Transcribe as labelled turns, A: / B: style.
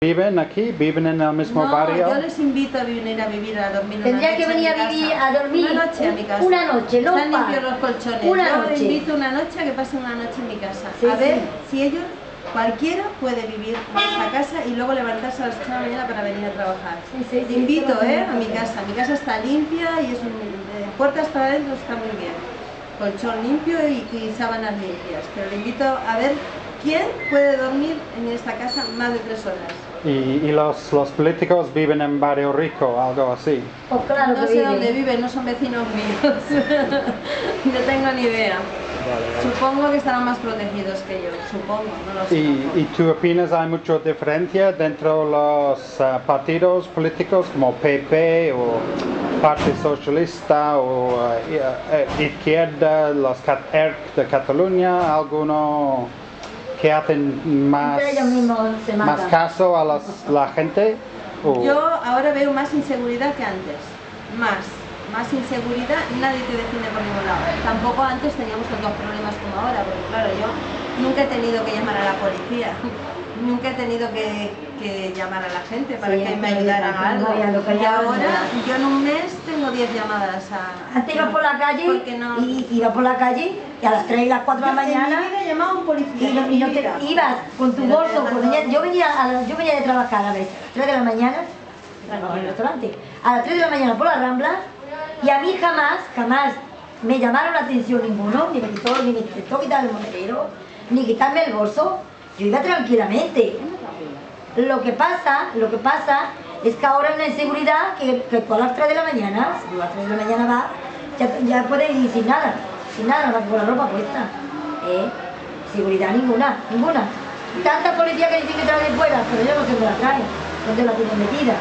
A: ¿Viven aquí? ¿Viven en el mismo barrio?
B: Yo les invito a venir a vivir, a dormir
C: Tendría que venir a vivir, a dormir
B: una noche a mi casa.
C: Una noche, no
B: Están
C: un par.
B: limpios los colchones.
C: Una
B: Yo
C: noche.
B: les invito una noche a que pasen una noche en mi casa.
C: Sí,
B: a ver
C: sí.
B: si ellos, cualquiera, puede vivir en esta casa y luego levantarse a las 8 de la mañana para venir a trabajar.
C: Sí,
B: Te invito, a mi casa. Mi casa está limpia y es puertas para adentro está muy bien. Colchón limpio y sábanas limpias. Pero le invito a ver quién puede dormir en esta casa más de 3 horas.
A: ¿Y los políticos viven en Barrio Rico, algo así?
C: Pues claro
B: No
C: que
B: sé
C: viven.
B: dónde viven, no son vecinos míos. No tengo ni idea.
A: Vale.
B: Supongo que estarán más protegidos que yo, supongo, no lo sé.
A: ¿Y tú opinas hay mucha diferencia dentro de los partidos políticos como PP o Partido Socialista o Izquierda, los ERC de Cataluña, alguno que hacen más,
C: Entre ellos mismos se
A: más
C: matan.
A: caso a la gente? ¿O?
B: Yo ahora veo más inseguridad que antes, más inseguridad, nadie te defiende por ningún lado. Tampoco antes teníamos tantos problemas como ahora, porque claro, yo nunca he tenido que llamar a la policía, nunca he tenido que llamar a la gente para que me ayudaran a algo. Y ahora yo en un mes tengo 10 llamadas a...
C: Antes iba por la calle y iba por la calle y a las 3 y las 4 de la mañana
B: En mi vida he llamado a un policía.
C: y no te ibas con tu bolso. Yo venía de trabajar a veces a las 3 de la mañana, trabajaba en el restaurante, a las 3 de la mañana por la Rambla y a mí jamás me llamaron la atención ninguno, ni me intentó quitar el monedero, ni quitarme el bolso. Yo iba tranquilamente. Lo que pasa es que ahora hay una inseguridad que tú a las 3 de la mañana, si tú a las 3 de la mañana vas, ya puedes ir sin nada más que con la ropa puesta. Seguridad ninguna. Tanta policía que dicen que trae de fuera, pero yo no sé dónde la traen, dónde la tienen metida.